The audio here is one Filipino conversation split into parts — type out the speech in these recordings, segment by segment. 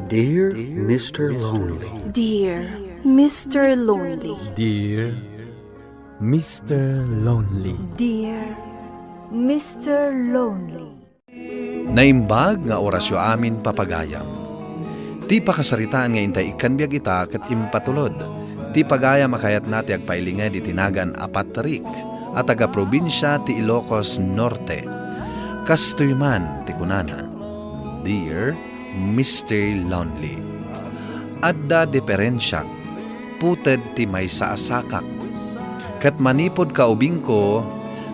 Dear Mr. Lonely. Dear Mr. Lonely. Dear Mr. Lonely. Dear Mr. Lonely. Naimbag nga orasyo amin papagayam. Ti pakasaritaan nga intay ikanbiag ita kat impatulod. Ti pagayam makayat nati agpailinga di tinagan apat tarik at taga-probinsya ti Ilocos Norte. Kastoy man ti kunana. Dear Mr. Lonely. Adda diferensya. Puted ti may saasakak. Kat manipod kaubing ko,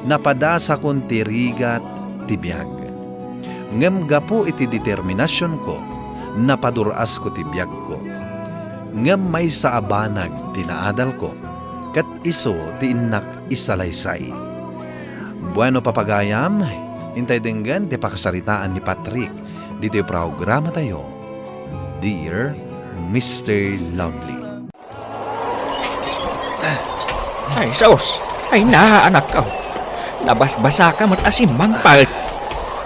napadasa kon ti rigat ti biyag. Ngem gapo iti determinasyon ko, napaduras ko ti biyag ko. Ngem may sa abanag tinaadal ko, kat iso ti inak isalaysay. Bueno papagayam, hintay denggan ti pakasaritaan ni Patrick, dito yung programa tayo, Dear Mr. Lonely. Ay, sos! Ay, anak ka! Nabas-basa ka mat asimang pal!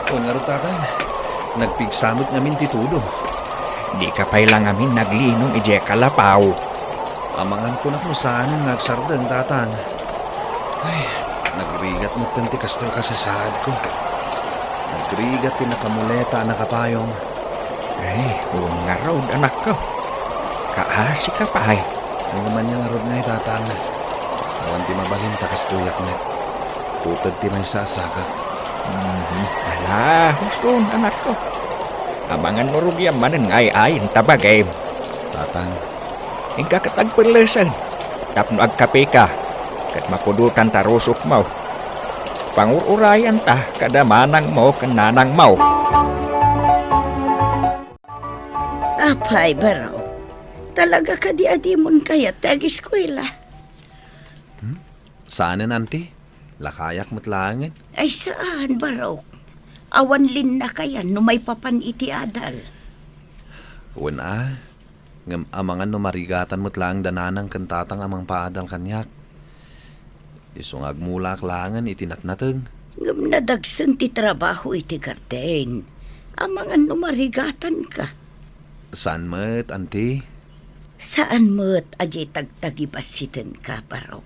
O nga ro tatang, nagpigsamot ngamin titudo. Di ka pa'y lang amin naglinong ije kalapaw. Amangan ko na kung saan ang nagsardang tatang. Ay, nagrigat mo tanti kastoy kasasad ko. Nagrigat ti nakamuleta nakapayong. Ay, nga raw, anak ka. Kaasi ka pa ay. Ang naman niyang arod nga tatang. Awan ti mabalinta kastoyak met. Putad ti may sasakak. Ala, gusto anak ko. Abangan mo rugyan manan ay-ayin tabagay. Tatang, Ingkakatagpalasan. Tapno agkape ka. Kat mapudutan tarusok mo. Pangururayan ta kada manang mo kananang mo. Apay, baraw. Talaga ka di adimon kaya tag-eskwela. saan na nanti? Lakayak matlangan. Ay saan, baraw? Awan lin na kaya no may papan iti adal. Wala. Ngam amangan no marigatan mo't lang dananang kantatang amang paadal kanyak. Isungag mulak langan itinatnateng. Ngam nadagsan ti trabaho iti garden. Amangan no marigatan ka. Saan mo't, anti? Saan mo't ajay tagtagibasitin ka, baraw?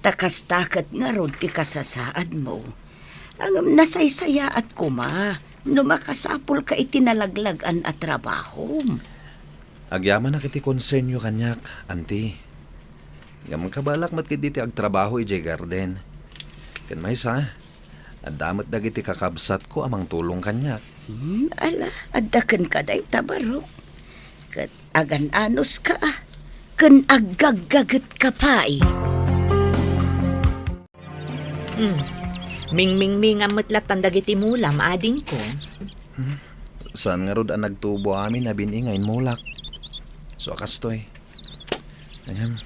Takas-takat nga rod ti kasasaad mo. Ang nasaysaya at kuma, no makasapol ka itinalaglagan at trabaho. Agyaman na kiti concern yu kanyak, anti. Ngam kabalak mat kiti agtrabaho ijay garden. Kan may sa, adamat dagiti kakabsat ko amang tulong kanyak. Ala, adakan ka day tabarok. Kat agan-anos ka kan agagagat ka pa Ming amatlat ang dagiti mulam, ading ko. Saan nga rod ang nagtubo amin na biningayin mulak? So akastoy. Ayan,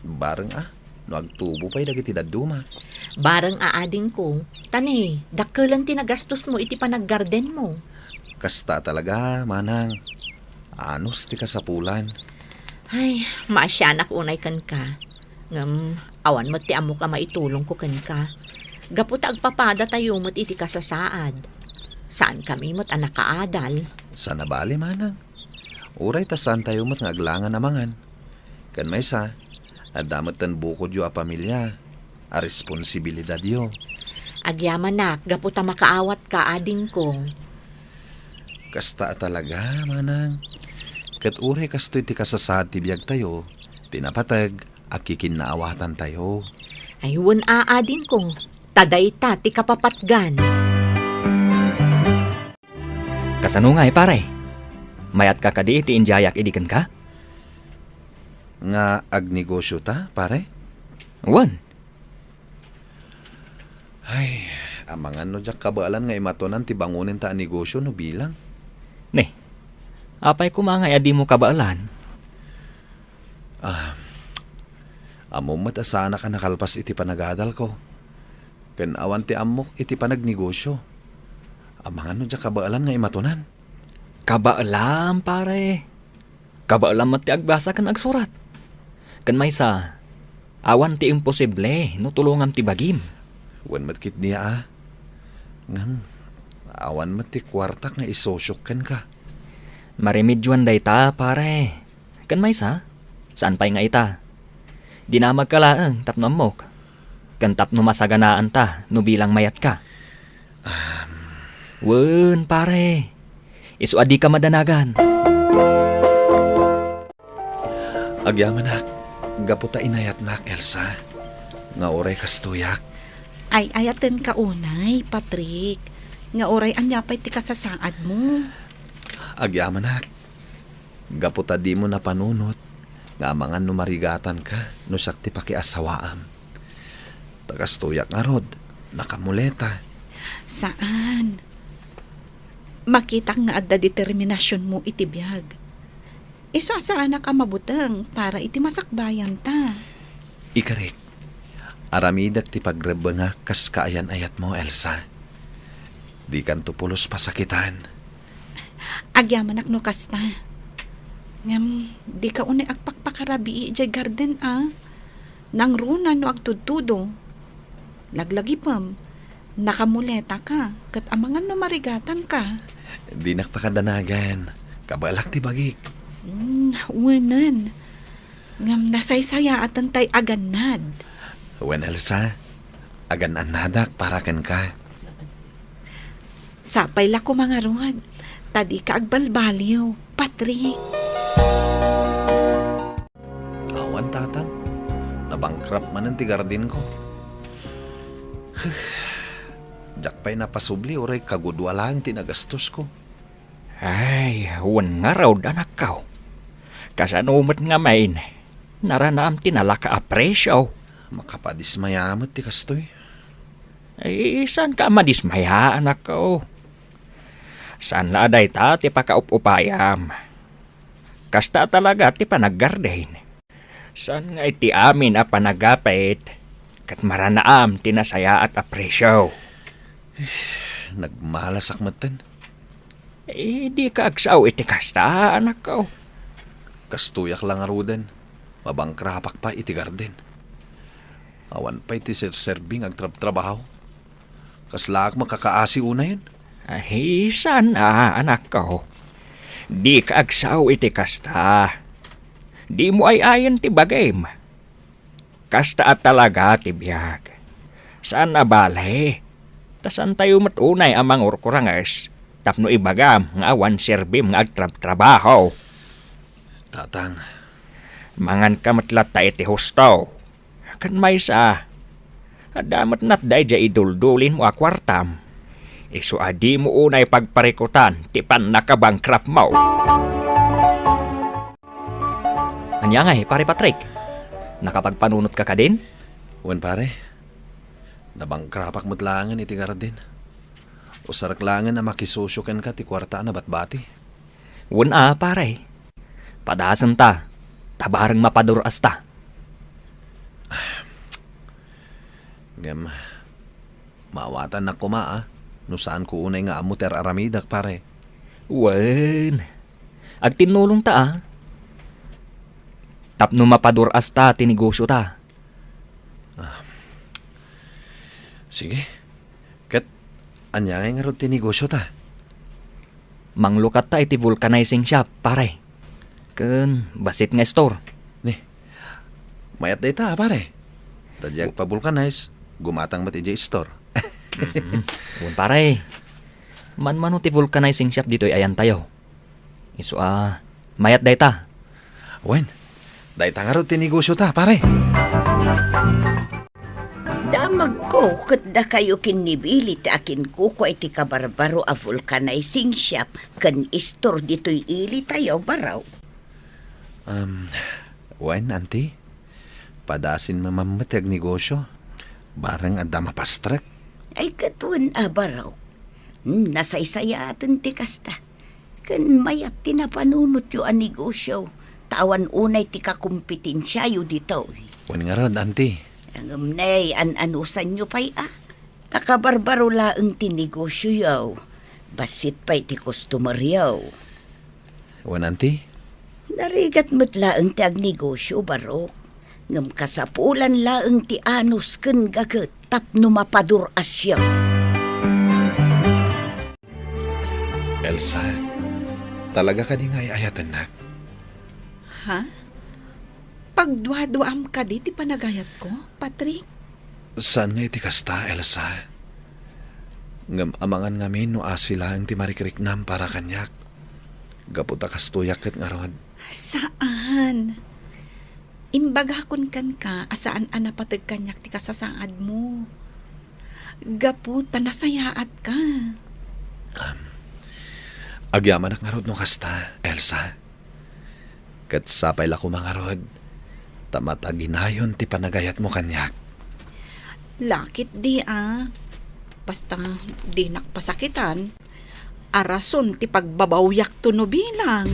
bareng no agtubo pa'y dagiti daduma. Barang aading ko, tani, dakkelan tinagastos mo iti panaggarden mo. Kasta talaga, manang. Anos ti kasapulan. Ay, maasyanak unay kan ka. Ngam, awan mo ti amo ka maitulong ko kan ka. Gaputa agpapada tayo mo't iti kasasaad. Saan kami mo't anak kaadal? Sana bali, manang. Uray tasan tayo mo't ngaglangan namangan. Kan may sa, adamot tan bukod yu a pamilya. A responsibilidad yu. Agyaman nak, gaputa makaawat ka, ading ko. Kasta talaga, manang. Kat uray kastoy ti kasasad ti biyag tayo, tinapatag, akikinaawatan tayo. Ayun aading ko, taday ta ti kapapatgan. Kasanungay pare. Mayat ka kadi iti injayak idikan ka? Nga agnegosyo ta, pare? Wan. Ay, amangan no jak kabaalan nga imatonan ti bangunin ta ang negosyo no bilang. Ne. Apay kumangay adi mo kabaalan. Amo matasana ka nakalpas iti panagadal ko. Ken awan ti amok iti panagnegosyo. Amangan no jak kabaalan nga imatonan. Kabaalam pare. Kabaalam mat ti agbasa kan agsurat. Kan may sa awan ti imposible no tulungan ti bagim. Wan matkit niya Ngam, awan mat ti kwartak nga isosyok ken ka. Marimidjuan day ta, pare. Kan may sa? Saan pa'y nga ita? Di na magkalaang tapno amok. Kan tapno masaganaan ta, no bilang mayat ka. Wen, pare. Isu adi ka madanagan. Agyaman nak, gaputa inayat nak, Elsa. Nga oray kastuyak. Ay, ayaten ka unay, Patrick. Nga oray anyapay ti kasasaad mo. Agyaman nak, gaputa di mo napanunot. Nga mangan numarigatan ka, no sakti pakiasawaam. Tagastuyak nga rod, nakamuleta. Saan? Makita nga adda determinasyon mo iti biyag. Iso saan ka mabutang para iti masakbayan ta. Ikarik, aramidak ti pagreba nga kas kaayan ayat mo, Elsa. Di kan tupulos pasakitan. Agyaman no kasta. Ngam, di ka unay agpakpakarabi ijay garden Nang runa no agtudtudo. Laglagi pam, nakamuleta ka, kat amangan no marigatan ka. Di nakpakadanagan, kabalak ti bagik. Uwanan. Ngam nasaysaya at antay aganad. Wen Elsa, agan anadak para ken ka. Sapay la ko mga ruwad. Tadi ka agbalbaliw, Patrick. Awan tatang, nabangkrap man ang tigardin ko. Jakpay napasubli oray kagudwa lang tinagastos ko. Ay, wan nga raw anak ka. Kasanumat nga main. Naranaam tinala ka apresyo. Makapadismayamat ti kastoy. Ay, saan ka madismaya, anak ko? Saan la aday ta ti pakaup-upayam? Kasta talaga ti panaggarden. Saan nga iti amin a panagapit? Kat maranaam tinasaya at apresyo. Nagmalasak matan. Di ka agsaw iti kasta, anak ko. Kastuyak lang arudan. Mabangkrapak pa iti garden. Awan pa iti serving agtrab-trabaho. Kaslaak makakaasi una yun. Ay, sana, anak ko. Di ka agsaw iti kasta. Di mo ay ayan ti bagay. Kasta at talaga ti biyag. Saan na balay? Tasan tayo matunay amang urkurangas. Tapno ibagam nga awan serbim nga agtrab-trabaho. Tatang, Mangan ka matlat ta iti husto. Kan may sa. Adamat nat day ja iduldulin mo akwartam. Isu adi mo unay pagparikutan ti pan nakabangkrap mo. Anya ngay, pare Patrick. Nakapagpanunot ka din? wen pare, nabangkrapak mutlangan iti garden. Usaraklangan na makisosyo ken ka ti kwarta na batbati. Wen pare. Padasan ta. Tabarang mapaduras ta. Ngem, maawatan na kuma no saan ko unay nga amuter aramidak pare. Wen. Ag tinulong ta Tapno mapaduras ta tinegosyo ta. Sige, ket anyangay nga ro tinegosyo ta. Manglukat ta iti vulcanizing shop, pare. Ken basit nga store. Mayat day ta pare. Tadyak pa vulcanize, gumatang mat iti store. Wen pare. Man-mano ti vulcanizing shop dito'y ayan tayo. Isu mayat day ta. Wen, day ta nga ro tinegosyo ta pare. Damag ko, kat da kayo kinibili ti akin kuko iti kabarbaro a vulcanizing shop kan istor dito'y ili tayo baraw. Wen, auntie, padasin mamamatag negosyo. Barang adda mapastrek. Ay katuan baraw. Nasaysaya atin ti kasta. Kan mayat tinapanunot yu ang negosyo. Tawan unay ti kakumpetensya yu dito. Wen nga ron, auntie. Ang nay, anusan nyo pa'y takabarbaro laang ti negosyo yaw. Basit pa'y ti customer yaw. Wen, auntie. Narigat mo't laang ti agnegosyo, barok. Ngam kasapulan laang ti anus ken gaget tapno mapadur asyaw. Elsa, Talaga ka di nga ayatan nak. Ha? Pagdwa-duam ka di ti panagayat ko, Patrick? Saan nga iti kasta, Elsa? Ngam amangan ngamin no asila ang ti marikriknam para kanyak. Gaputa kastuyak ket nga rod. Saan? Imbagakon kan ka asaan anapatag kanyak ti kasasaad mo. Gaputa nasayaat ka. Agyaman ak nga rod no kasta, Elsa. Ket sapay la ko mga rod. Tamataginayon ti panagayat mo kanyak. Lakit di Basta di nakpasakitan. Arason ti pagbabawyak to no bilang.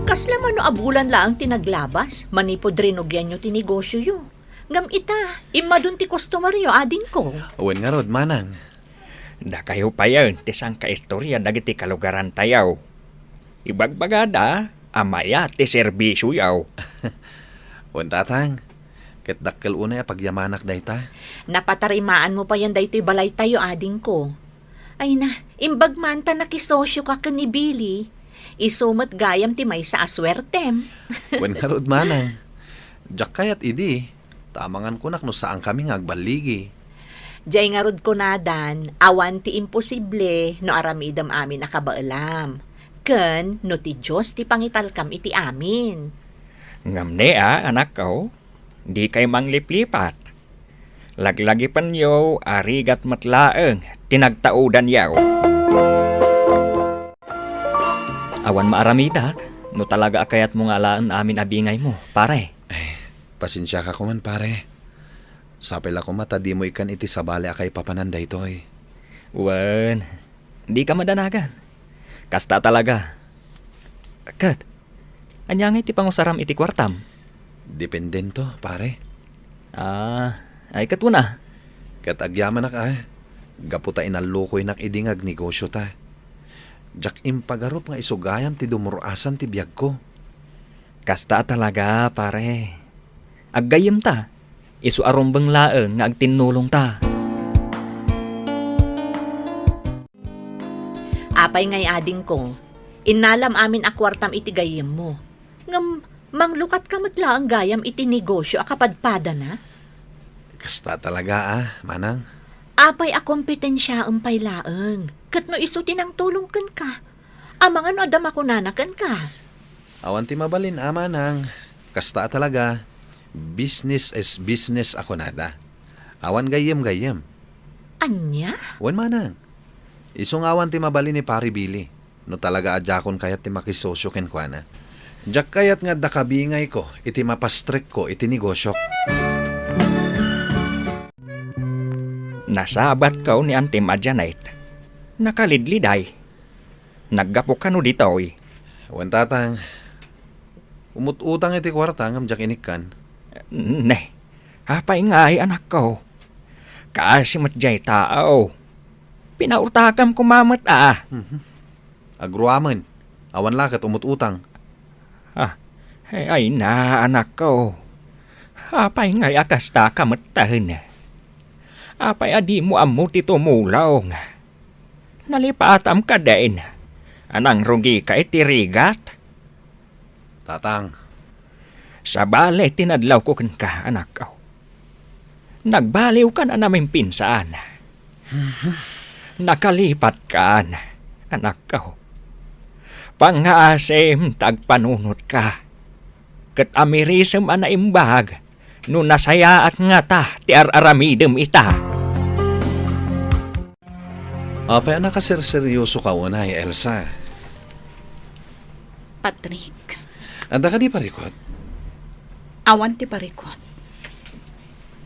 Kasla man no abulan laang tinaglabas, manipod rin og yan yung tinegosyo yo. Ngam ita, imadun ti customer yo, ading ko. Uwan nga rod, manang. Da kayo pa yun, tisang kaistorya dagiti kalugaran tayaw. Ibagbagada, amaya ti serbisyo yaw. Uwan tatang. Ket dakkel unay pagyamanak dayta. Napatarimaan mo pa yan daytoy balay tayo, ading ko. Ay na, imbag man ta nakisosyo ka kan ni Billy. Isumat gayam ti may sa aswertem. Uwan nga rod, manang. Jak kayat idi. Tamangan ko nak no saan kami ngagbaligi. Diyay nga rod ko nadan, awan ti imposible no aramidam amin nakabaalam. Ken, no ti Diyos ti pangitalkam iti amin. Ngamne anak ko, di kay mangliplipat. Laglagi pan yo, arigat matlaeng, tinagtaudan yaw. Awan maaramidak, no talaga akayat mo nga laan amin abingay mo, pare. Pasensya ka kuman, pare. Sapil ako mata, di mo ikan iti sabali akay papananday toy. Wan, di ka madanagan. Kasta talaga. Kat, anyangay ti pangusaram iti kwartam. Dependento, pare. Ay katuna. Kat agyaman nak Gaputa inalukoy nak idingag negosyo ta. Jak impagarup nga isugayam ti dumurasan ti biyag ko. Kasta talaga, pare. Aggayem ta. Isu arumbang laeng nga agtinulong ta. Apay ngay ading ko, inalam amin akwartam iti gayem mo. Ngam, manglukat ka matla ang gayam iti negosyo akapadpada na? Kasta talaga manang. Apay a kompetensya umpay laeng. Kat no isu tinang tulong kan ka. Amangan no adam ako nanakan ka. Awan ti mabalin manang. Kasta talaga. Business is business ako nada. Awan gayem. Anya? Wan manang. Isungawan ti mabalin ni Pari Billy. No talaga adjakon kayat ti makisosyo ken kuana. Jak kayat nga dakabingay ko, iti mapastrek ko, iti negosyo. Nasabat ka ni Auntie Majanite. Nakalidliday. Naggapo ka no ditoy. Wan tatang. Umututang iti kwarta ngam jak inikkan. Ne, hapay nga ay anak ko. Kaasimat jay tao. Pinaurtakam kumamat Agruaman. Awan lakat umututang. Ay na anak ko. Hapay nga akasta kamatahin. Apay adi mo amu ti tumulaw. Nalipatam ka din. Anang rugi ka itirigat. Tatang. Sa bale tinadlaw ko ka anak ko. Nagbaliw ka na namin pinsaan. Nakalipat ka anak ko. Pangaasim tagpanunot ka. Ket amirisem anaimbag. No nasaya at nga ta ti araramidem ita. Apay nakasirseryoso ka unay, Elsa. Patrick, Anda ka di parikot? awan ti parikot.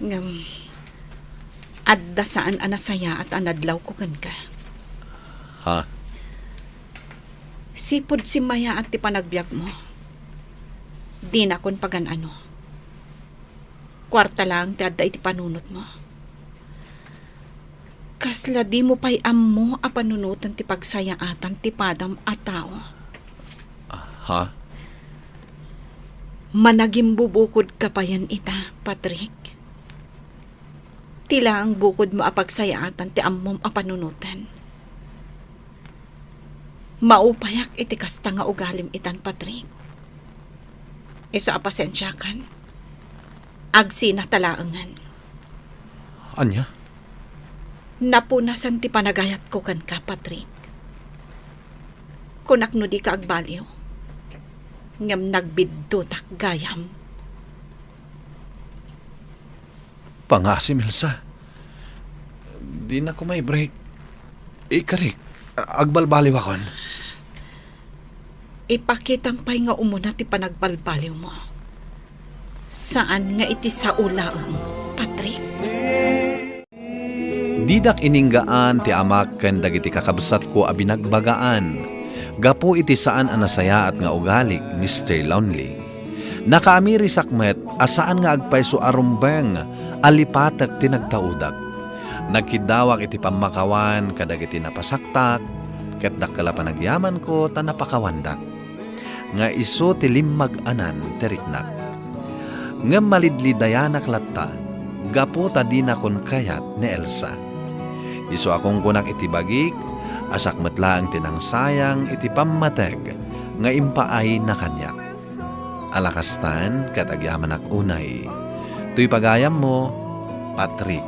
Ngam, adda saan anasaya at anadlaw ko kan ka. Ha? Sipod si Maya at ti panagbiag mo. Di na kon pagan ano. Kwarta lang ti adda iti panunot mo. Kasla di mo pa'y ammo a panunutan ti pagsayaatan ti padam a tao. Ha? Managing bubukod ka pa yan ita, Patrick. Tila ang bukod mo a pagsayaatan ti ammom a panunutan. Maupayak iti kasta nga ugalim itan, Patrick. Iso apasensya kan. Agsi na talaangan. Anya? Napunasan ti panagayat ko kan ka, Patrick. Kunak no di ka agbaliw. Ngam nagbiddo tak gayam. Pangasim, Elsa. Di na ko may break. Ikarik, agbalbaliw akon. Ipakitampay nga umuna ti panagbalbaliw mo. Saan nga iti sa ulaang, Patrick? Didak ininggaan ti amak ken dagiti kakabsat ko a binagbagaan. Gapo iti saan a nasaya at nga ugalik, Mr. Lonely. Nakaamiri sakmet asaan nga agpayso arumbeng alipatek ti nagtaudak. Nagkidawak iti pamakawan kadagiti napasaktak ket dakkala panagyaman ko ta napakawandak. Nga iso ti limmag-anan ti riknak. Ngem malidlidayanak latta gapo ta di na kon kayat ni Elsa. Iso akong kunak iti bagik, asak metlaang tinangsayang iti pammateg, nga impaay na kanyak. Alakastan, katagyaman ak unay. Tuy pagayam mo, Patrick.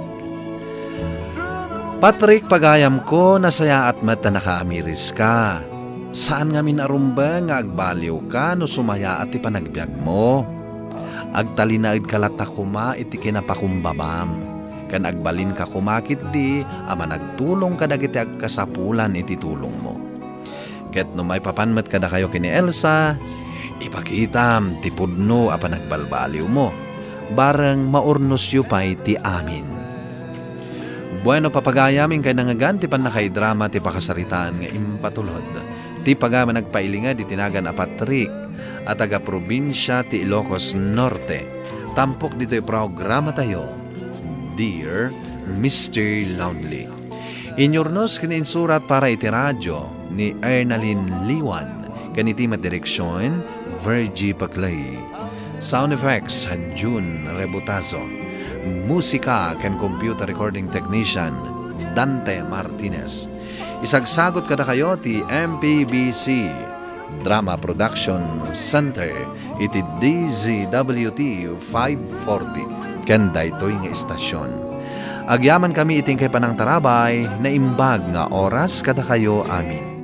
Patrick, pagayam ko, nasaya at mata nakaamiris ka. Saan nga minarumba nga agbaliw ka no sumaya at ipanagbiag mo? Agtalinaid kalata kuma iti kinapakumbabam. Kan agbalin ka kumakit di, ama nagtulong ka dagiti agkasapulan iti tulong mo. Ket no may papanmet kada kayo kini Elsa, ipakitam ti pudno apa nagbalbaliw mo. Bareng maurnos yu pa'y ti amin. Bueno papagayaming kay nangagan ti panakaidrama ti pakasaritaan nga impatulod. Ti pagama nagpailinga di tinagan a Patrick at taga probinsya ti Ilocos Norte. Tampok dito'y programa tayo. Dear Mr. Lonely. Inyornos kiniinsurat para iti radyo ni Ernalyn Liwan. Kaniti madireksyon, Virgie Paclay. Sound effects, June Rebutazo. Musika kan computer recording technician, Dante Martinez. Isagsagot kada kayo ti MPBC Drama Production Center iti DZWT 540. Kanda ito'y nga istasyon. Agyaman kami iting kay panang tarabay na imbag nga oras kada kayo amin.